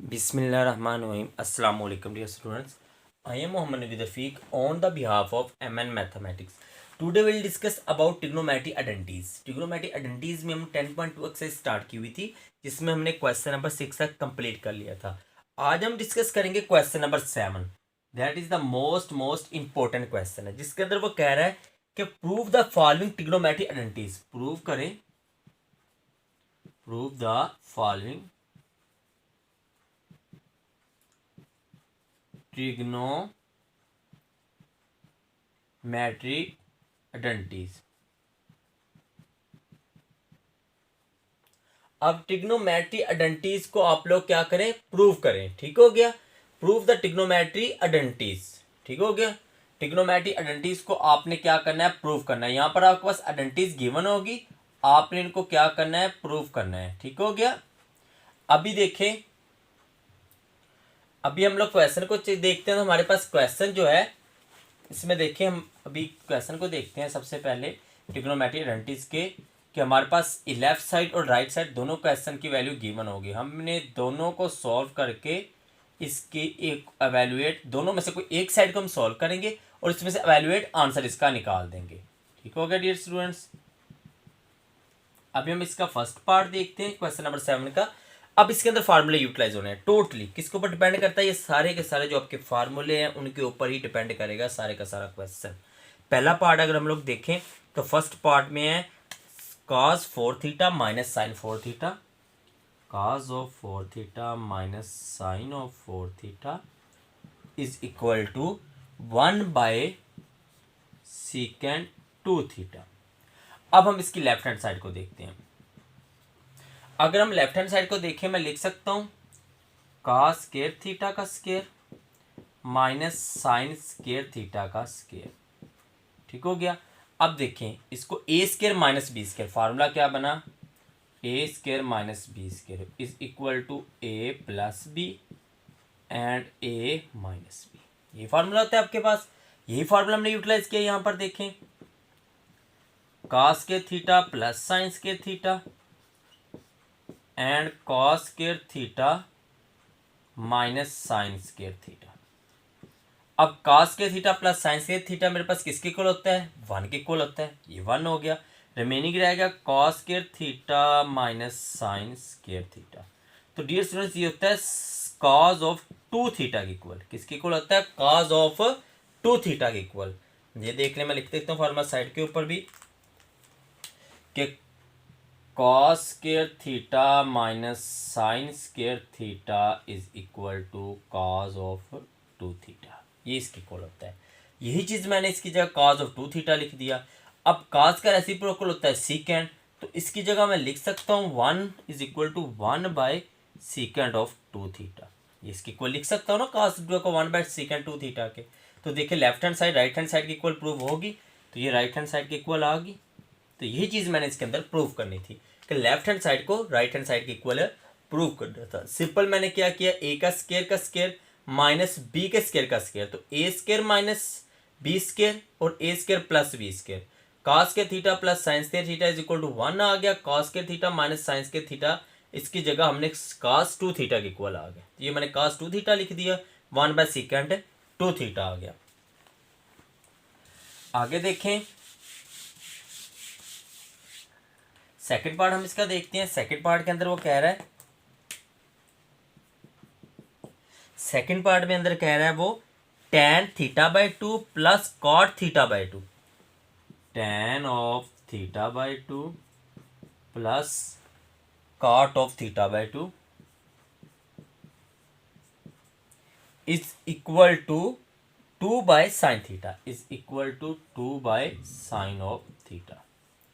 Bismillahirrahmanirrahim. Assalamu alaikum dear students. I am Muhammad Naveed Rafiq on the behalf of MN Mathematics. Today we will discuss about trigonometry identities. Trigonometry identities में हम 10.2 exercise start की हुई थी जिसमें हमने question number 6 तक complete कर लिया था. आज हम डिस्कस करेंगे question number 7. That is the most important question है जिसके अंदर वो कह रहा है कि prove the following trigonometry identities. Prove the following trigonometry identities. अब ट्रिग्नोमेट्री आइडेंटिटीज को आप लोग क्या करें, प्रूव करें. ठीक हो गया. Prove the trigonometry identities. ठीक हो गया. ट्रिग्नोमेट्री आइडेंटिटीज को आपने क्या करना है, प्रूव करना है. यहां पर आपके पास आइडेंटिटीज गिवन होगी, आपने इनको क्या करना है, प्रूव करना है. ठीक हो गया. अभी देखें, अभी हम लोग क्वेश्चन को देखते हैं. तो हमारे पास क्वेश्चन जो है इसमें देखें, हम अभी क्वेश्चन को देखते हैं. सबसे पहले ट्रिग्नोमेट्री आइडेंटिटीज के कि हमारे पास लेफ्ट साइड और राइट साइड दोनों क्वेश्चन की वैल्यू गिवन होगी. हमने दोनों को सॉल्व करके इसके एक एवेल्युएट, दोनों में से कोई एक साइड को हम सॉल्व करेंगे और इसमें से एवेल्युएट आंसर इसका निकाल देंगे. ठीक हो गया डियर स्टूडेंट्स. अभी हम इसका फर्स्ट पार्ट देखते हैं क्वेश्चन नंबर 7 का. अब इसके अंदर फार्मूले यूटिलाइज होने हैं. टोटली किसके ऊपर डिपेंड करता है, ये सारे के सारे जो आपके फार्मूले हैं उनके ऊपर ही डिपेंड करेगा सारे का सारा क्वेश्चन. पहला पार्ट अगर हम लोग देखें तो फर्स्ट पार्ट में है cos 4 theta minus sine 4 theta. cos of 4 theta minus sine of 4 theta is equal to 1/secant 2 theta. अब हम इसकी लेफ्ट हैंड साइड को देखते हैं. अगर हम लेफ्ट हैंड साइड को देखें, मैं लिख सकता हूं cos स्क्वायर थीटा का square minus sine square theta का स्क्वायर. ठीक हो गया. अब देखें इसको A square minus B square, formula क्या बना, A square minus B square is equal to A plus B and A minus B. ये फार्मूला होता है आपके पास. यही फार्मूला हमने यूटिलाइज किया. यहां पर देखें cos square theta plus sine square theta and cos square theta minus sine square theta. अब cos square theta plus sine square theta मेरे पास किसके इक्वल होता है, 1 के इक्वल होता है. ये 1 हो गया. रिमेनिंग रहेगा cos square theta minus sine square theta. तो डियर स्टूडेंट्स ये होता है cos ऑफ 2 थीटा के इक्वल. किसके इक्वल होता है, cos ऑफ 2 थीटा के इक्वल. ये देख ले, मैं लिख देता हूँ फार्मूला साइड के ऊपर भी कि cos square theta minus sine square theta is equal to cos of 2 theta. ये इसके इक्वल होता है. यही चीज मैंने इसकी जगह cos ऑफ 2 थीटा लिख दिया. अब cos का रेसिप्रोकल होता है सीकेंड, तो इसकी जगह मैं लिख सकता हूँ 1 is equal to 1/secant of 2 theta. ये इसके इक्वल लिख सकता हूँ ना, cos को 1/secant 2 थीटा के. तो देखिए left hand side right hand side की इक्वल प्रूव होगी, तो ये राइट हैंड साइड की इक्वल आ गई. तो यही चीज मैंने इसके अंदर प्रूव करनी थी कि लेफ्ट हैंड साइड को राइट हैंड साइड की इक्वल प्रूव करना था. सिंपल मैंने क्या किया, ए का स्क्वायर माइनस बी के स्क्वायर का स्क्वायर, तो A square minus B square और A square plus B square. cos square theta plus sine square theta is equal to 1 आ गया. cos square theta minus sine square theta, इसकी जगह हमने cos 2 theta की equal आ गया. ये मैंने cos 2 थीटा लिख दिया, 1/secant 2 थीटा आ गया. आगे देखें सेकंड पार्ट हम इसका देखते हैं. सेकंड पार्ट के अंदर वो कह रहा है, सेकंड पार्ट में अंदर कह रहा है वो tan θ/2 plus cot θ/2. tan of θ/2 plus cot of θ/2 is equal to 2/sin theta is equal to 2/sin of theta.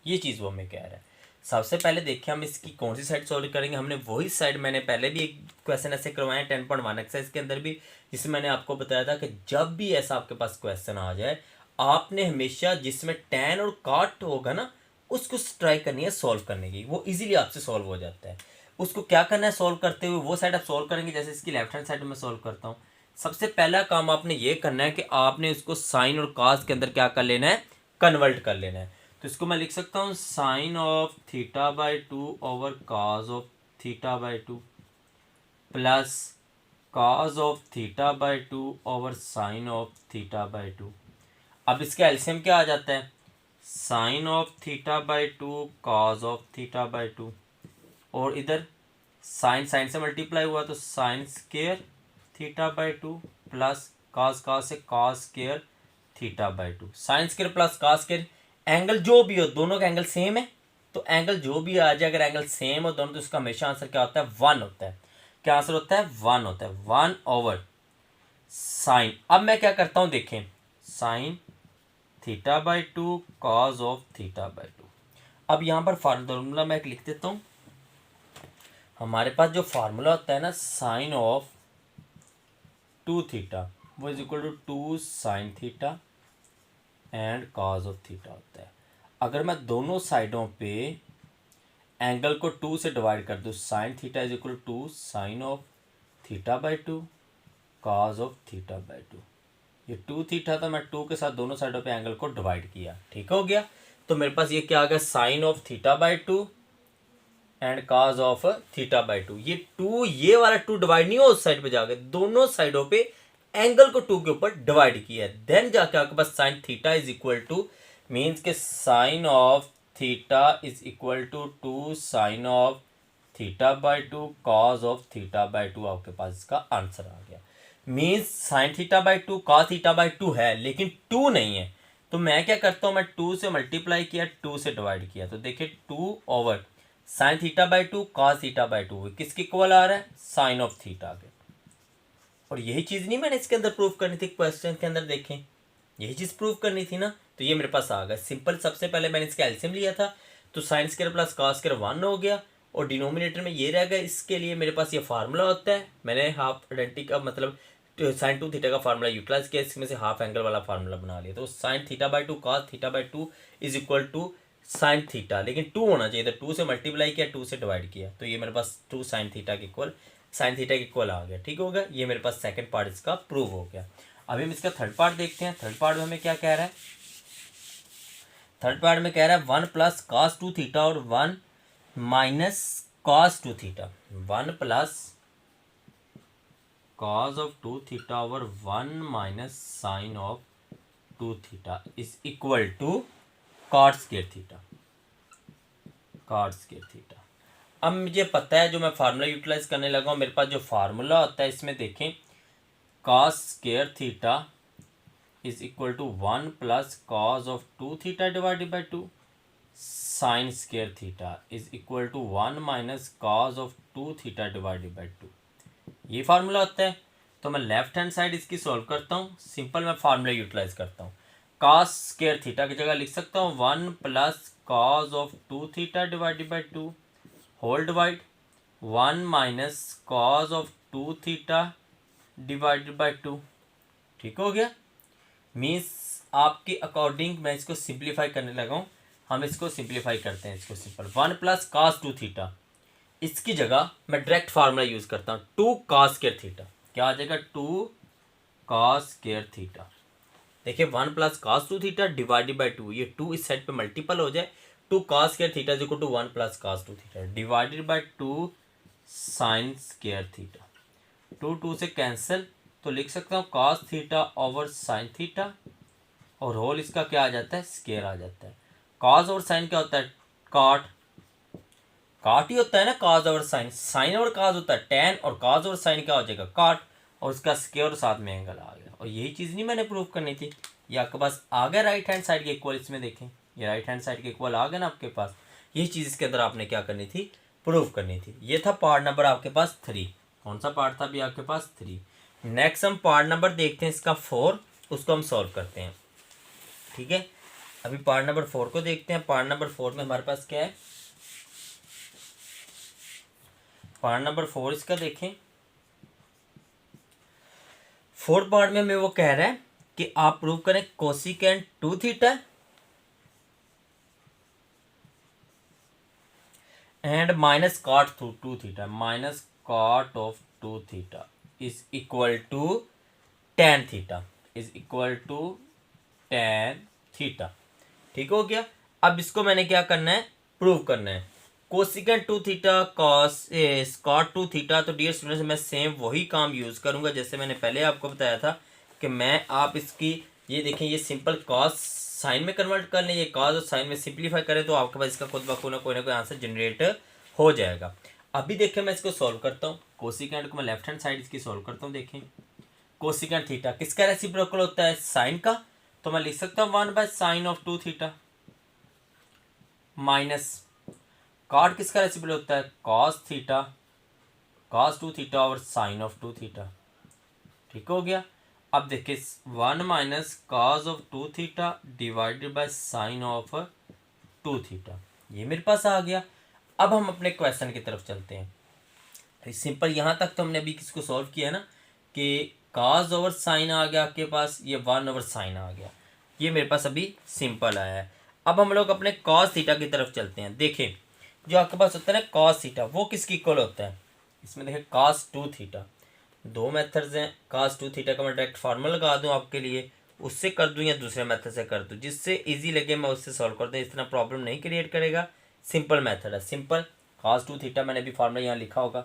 ये चीज वो हमें कह रहा है. सबसे पहले देखिए हम इसकी कौन सी साइड सॉल्व करेंगे. हमने वही साइड, मैंने पहले भी एक क्वेश्चन ऐसे करवाए 10.1 एक्सरसाइज के अंदर भी, जिसमें मैंने आपको बताया था कि जब भी ऐसा आपके पास क्वेश्चन आ जाए, आपने हमेशा जिसमें tan और cot होगा ना, उसको ट्राई करनी है सॉल्व करने की. वो इजीली आपसे सॉल्व हो जाता है. उसको क्या करना है, सॉल्व करते हुए वो साइड आप सॉल्व करेंगे. जैसे इसकी लेफ्ट हैंड साइड में सॉल्व करता हूँ. सबसे पहला काम आपने ये करना है कि आपने उसको साइन और cos के अंदर क्या कर लेना है, कन्वर्ट कर लेना है. तो इसको मैं लिख सकता हूँ sine of θ/2 over cos of θ/2 plus cos of theta by two over sine of theta by two. अब इसका एलसीएम क्या आ जाता है, sine of theta by two cos of theta by two, और इधर साइन साइन से मल्टीप्लाई हुआ तो sine square theta by two plus cos cos से cos square theta by two. Sine square plus cos square, angle जो भी हो दोनों का एंगल सेम है, तो एंगल जो भी आ जाए अगर एंगल सेम हो दोनों तो उसका हमेशा आंसर क्या होता है, वन होता है। क्या आंसर होता है, वन होता है, वन ओवर साइन। अब मैं क्या करता हूं देखें, sign theta by two cos of theta by two. अब यहां पर फार्मूला मैं एक लिख देता हूं। हमारे पास जो फार्मूला होता है ना, साइन ऑफ टू थीटा वो is equal to two sine theta and cos of theta होता है। अगर मैं दोनों साइडों पे एंगल को टू से डिवाइड कर दूँ, sine theta is equal to sine of theta by two cos of theta by two. ये टू थीटा था, मैं टू के साथ दोनों साइडों पे एंगल को डिवाइड किया, ठीक हो गया। तो मेरे पास ये क्या आ गया, sine of theta by two and cos of theta by two. ये टू, ये वाला टू डिवाइड नहीं हो उस साइड पे जाके, दोनों साइडों पे एंगल को टू के ऊपर डिवाइड किया, देन जाके आपके पास sine theta is equal to means के sine of theta is equal to two sine of theta by two cos of theta by two. आपके पास इसका आंसर आ गया। Means sine theta by two cos theta by two है लेकिन to नहीं है, तो मैं क्या करता हूँ, मैं टू से मल्टीप्लाई किया, टू से डिवाइड किया, तो देखिए two over sine theta by two cos theta by two किसके इक्वल आ रहा है, साइन ऑफ थीटा के। और यही चीज़ नहीं मैंने इसके अंदर प्रूव करनी थी, क्वेश्चन के अंदर देखें यही चीज़ प्रूव करनी थी ना, तो ये मेरे पास आ गया सिंपल। सबसे पहले मैंने इसका एलसीएम लिया था तो sine square plus cos square one हो गया और डिनोमिनेटर में ये रह गया। इसके लिए मेरे पास ये फार्मूला होता है, मैंने हाफ आइडेंटिटी का मतलब साइन टू थीटा का फार्मूला यूटिलाइज किया, इसमें से हाफ एंगल वाला फार्मूला बना लिया। तो sine theta by two cos theta by two is equal to sine theta, लेकिन टू होना चाहिए था, टू से मल्टीप्लाई किया, टू से डिवाइड किया, तो ये मेरे पास टू साइन थीटा के इक्वल साइन थीटा के इक्वल आ गया, ठीक हो गया। ये मेरे पास सेकंड पार्ट इसका प्रूव हो गया। अभी हम इसका थर्ड पार्ट देखते हैं। थर्ड पार्ट में हमें क्या कह रहा है, थर्ड पार्ट में कह रहा है one plus cos two theta और one minus cos two theta, one plus cos of two theta over one minus sine of two theta is equal to cot square theta, cot square theta. अब मुझे पता है जो मैं formula utilise करने लगा हूँ, मेरे पास जो फार्मूला होता है इसमें देखें cos square theta is equal to one plus cos of two theta divided by two sine square theta is equal to one minus cos of two theta divided by two. ये formula होता है। तो मैं left hand side इसकी solve करता हूँ, simple मैं formula utilise करता हूँ। कॉस स्क्वायर थीटा की जगह लिख सकता हूँ one plus cos of two theta divided by two whole divide one minus cos of two theta divided by two, ठीक हो गया। मीन्स आपके अकॉर्डिंग मैं इसको सिंप्लीफाई करने लगा हूँ, हम इसको सिंप्लीफाई करते हैं, इसको simple one plus cos two theta, इसकी जगह मैं डायरेक्ट फार्मूला यूज करता हूँ टू कॉस स्क्वायर थीटा, क्या आ जाएगा टू कॉस स्क्वायर थीटा। देखिए one plus cos two theta divided by two, ये टू इस साइड पे मल्टीपल हो जाए, two cos square theta is equal to one plus cos two theta divided by two sine square theta. Two two से cancel तो लिख सकता हूँ cos theta over sine theta और होल इसका क्या आ जाता है, स्क्वायर आ जाता है। कॉस और साइन क्या होता है, कॉट, कॉट ही होता है ना कॉस और साइन, साइन और कॉस होता है टेन और कॉस और साइन क्या हो जाएगा कॉट, और उसका स्क्वायर साथ में एंगल आ गया। और यही चीज़ नहीं मैंने प्रूव करनी थी, ये आपके पास आ गया राइट हैंड साइड के इक्वल। इसमें देखें ये राइट हैंड साइड के इक्वल आ गया ना आपके पास, यही चीज़ इसके अंदर आपने क्या करनी थी, प्रूव करनी थी। ये था पार्ट नंबर आपके पास थ्री। कौन सा पार्ट था अभी आपके पास, थ्री। नेक्स्ट हम पार्ट नंबर देखते हैं इसका फोर, उसको हम सॉल्व करते हैं, ठीक है। अभी पार्ट नंबर फोर को देखते हैं। पार्ट नंबर फोर में हमारे पास क्या है, पार्ट नंबर फोर इसका देखें। फोर्थ पार्ट में हमें वो कह रहा है कि आप प्रूव करें cosecant two theta and minus cot two theta, minus cot of two theta is equal to tan theta, is equal to tan theta, ठीक हो गया। अब इसको मैंने क्या करना है, प्रूव करना है। कोसिकेंट टू थीटा कॉस स्कॉट टू थीटा, तो डियर स्टूडेंट्स मैं सेम वही काम यूज़ करूँगा जैसे मैंने पहले आपको बताया था कि मैं आप इसकी ये देखें ये सिंपल कॉस साइन में कन्वर्ट कर लें, ये कॉस और साइन में सिंप्लीफाई करें तो आपके पास इसका खुद ब खुद कोई ना कोई आंसर जनरेट हो जाएगा। अभी देखें मैं इसको सॉल्व करता हूँ, कोसिकेंट को मैं लेफ्ट हैंड साइड इसकी सॉल्व करता हूँ। देखें कोसिकेंट थीटा किसका रेसिप्रोकल होता है, साइन का, तो मैं लिख सकता हूँ 1/sin of 2 theta minus cot किसका रेसिप्रोकल होता है, कॉस थीटा कॉस 2 थीटा और साइन ऑफ 2 थीटा। ठीक हो गया। अब देखिए 1 minus cos of 2 theta divided by sine of 2 theta, ये मेरे पास आ गया। अब हम अपने क्वेश्चन की तरफ चलते हैं। सिंपल यहाँ तक तो हमने अभी किसको सॉल्व किया ना कि कॉस ओवर साइन आ गया आपके पास, ये 1 ओवर साइन आ गया, ये मेरे पास अभी सिंपल आया है। अब हम लोग अपने कॉस थीटा की तरफ चलते हैं। देखें जो आपके पास होता है ना कॉस थीटा, वो किसकी इक्वल होता है, इसमें देखें कॉस 2 थीटा, दो मेथड्स हैं। कॉस 2 थीटा का मैं डायरेक्ट फार्मूला लगा दूं आपके लिए, उससे कर दूं या दूसरे मेथड से कर दूं, जिससे इजी लगे मैं उससे सॉल्व कर दूं, इतना प्रॉब्लम नहीं क्रिएट करेगा। सिंपल मेथड है, सिंपल कॉस 2 थीटा मैंने भी फार्मूला यहाँ लिखा होगा,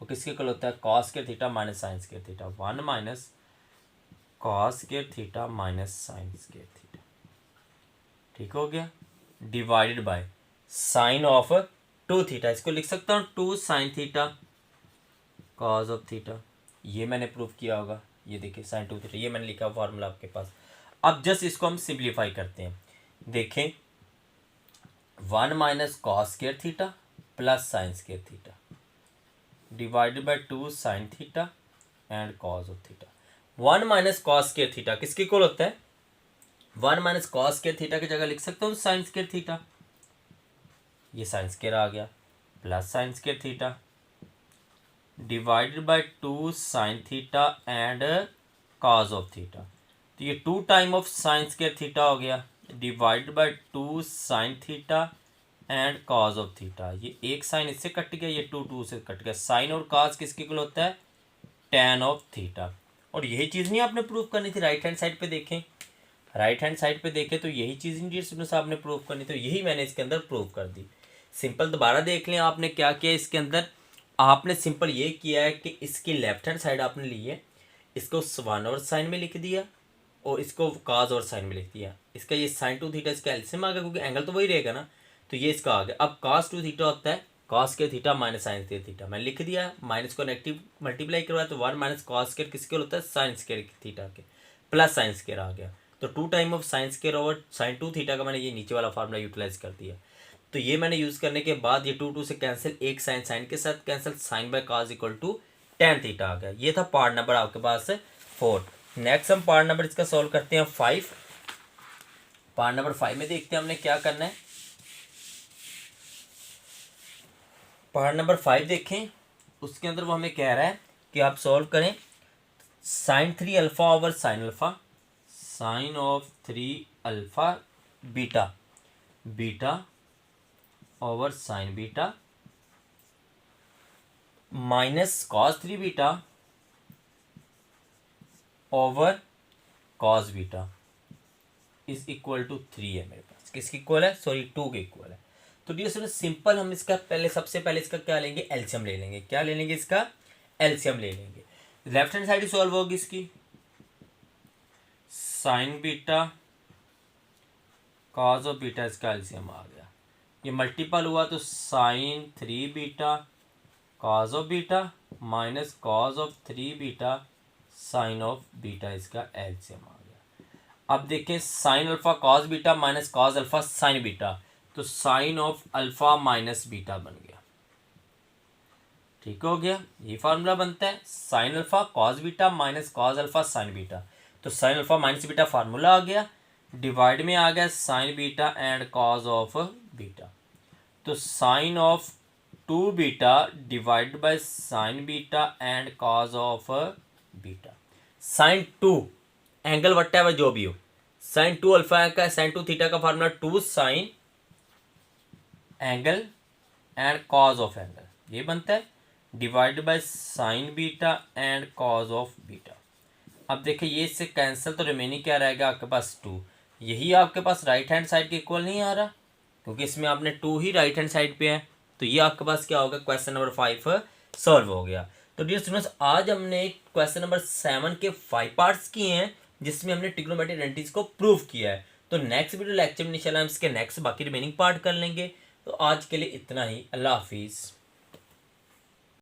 वो किसके इक्वल होता है, कॉस के थीटा माइनस साइंस के थीटा, 1 माइनस कॉस के थीटा माइनस साइंस के थीटा। ठीक हो गया, divided by sine of 2 theta, इसको लिख सकता हूँ 2 sine theta cos of theta, ये मैंने प्रूव किया होगा। ये देखिए साइन 2 थीटा, ये मैंने लिखा फार्मूला आपके पास। अब जस्ट इसको हम सिंप्लीफाई करते हैं। देखें 1 minus cos square theta plus sine square theta divided bye 2 sign theta and cos of theta. 1 minus cos square theta किसके इक्वल होता है, 1 माइनस कॉस स्क्वायर थीटा की जगह लिख सकता हूँ साइन स्क्वायर थीटा, ये साइन स्क्वायर आ गया, plus sine square theta divided bye 2 sign theta and cos of theta, तो ये 2 time of sine square theta हो गया divided by 2 sign theta and cos of theta, ये एक साइन इससे कट गया, ये 2 से कट गया। साइन और कॉस किसके इक्वल होता है, tan ऑफ थीटा। और यही चीज़ नहीं आपने प्रूव करनी थी, राइट हैंड साइड पे देखें, राइट हैंड साइड पे देखें तो यही चीज़ नहीं स्टूडेंट्स आपने प्रूव करनी, तो यही मैंने इसके अंदर प्रूव कर दी। सिंपल दोबारा देख लें आपने क्या किया इसके अंदर, आपने सिंपल ये किया है कि इसकी लेफ्ट हैंड साइड आपने ली है, इसको 1 और साइन में लिख दिया और इसको कॉस और साइन में लिख दिया, इसका ये साइन 2 थीटा इसका एलसीएम आ गया क्योंकि एंगल तो वही रहेगा ना, तो ये इसका आ गया। अब कॉस 2 थीटा होता है कॉस के थीटा माइनस साइन के थीटा, मैं लिख दिया, माइनस को नेगेटिव मल्टीप्लाई करवाया तो 1 माइनस कॉस स्क्वायर किसके होता है, साइन स्क्वायर थीटा के, प्लस साइन स्क्वायर आ गया, तो 2 time of sine square over sine 2 theta का मैंने ये नीचे वाला फार्मूला यूटिलाइज कर दिया। तो ये मैंने यूज़ करने के बाद ये 2 से कैंसिल, एक साइन साइन के साथ cancel, sine by cos equal to tan theta आ गया। ये था पार्ट नंबर आपके पास 4। नेक्स्ट हम पार्ट नंबर इसका सॉल्व करते हैं 5। पार्ट नंबर 5 में देखते हैं हमने क्या करना है। पार्ट नंबर 5 देखें, उसके अंदर वो हमें कह रहा है कि आप सॉल्व करें sine 3 alpha over sine alpha, sine of 3 alpha beta beta over sine beta minus cos 3 beta over cos beta is equal to 3 है मेरे पास, किसकी इक्वल है, सॉरी 2 के इक्वल है। तो डियर स्टूडेंट सिंपल हम इसका पहले सबसे पहले इसका क्या लेंगे, एलसीएम ले लेंगे। क्या ले लेंगे, इसका एलसीएम ले लेंगे। लेफ्ट हैंड साइड ही सॉल्व होगी इसकी, sine beta cos of beta इसका एलसीएम आ गया, ये मल्टीपल हुआ तो sine 3 beta cos of beta minus cos of 3 beta sine of beta, इसका एलसीएम आ गया। अब देखें sine alpha cos beta minus cos alpha sine beta, तो sine of alpha minus beta बन गया। ठीक हो गया, ये फार्मूला बनता है sine alpha cos beta minus cos alpha sine beta, तो sine alpha minus beta formula आ गया, डिवाइड में आ गया sine beta and cos of beta, तो sine of 2 beta divide by sine beta and cos of beta. Sine 2 angle वट्टा है जो भी हो, साइन 2 अल्फा का साइन 2 थीटा का formula 2 sine angle and cos of angle, ये बनता है divide by sine beta and cos of beta. अब देखिए ये इससे कैंसिल, तो रिमेनिंग क्या रहेगा आपके पास 2, यही आपके पास राइट हैंड साइड के इक्वल नहीं आ रहा क्योंकि इसमें आपने 2 ही राइट हैंड साइड पे है, तो ये आपके पास क्या होगा, क्वेश्चन नंबर 5 सॉल्व हो गया। तो डियर स्टूडेंट्स, आज हमने क्वेश्चन नंबर 7 के 5 पार्ट्स किए हैं जिसमें हमने ट्रिग्नोमेट्रिक आइडेंटिटीज को प्रूव किया है। तो नेक्स्ट वीडियो लेक्चर में इंशाल्लाह हम इसके नेक्स्ट बाकी रिमेनिंग पार्ट कर लेंगे। तो आज के लिए इतना ही, अल्लाह हाफिज़।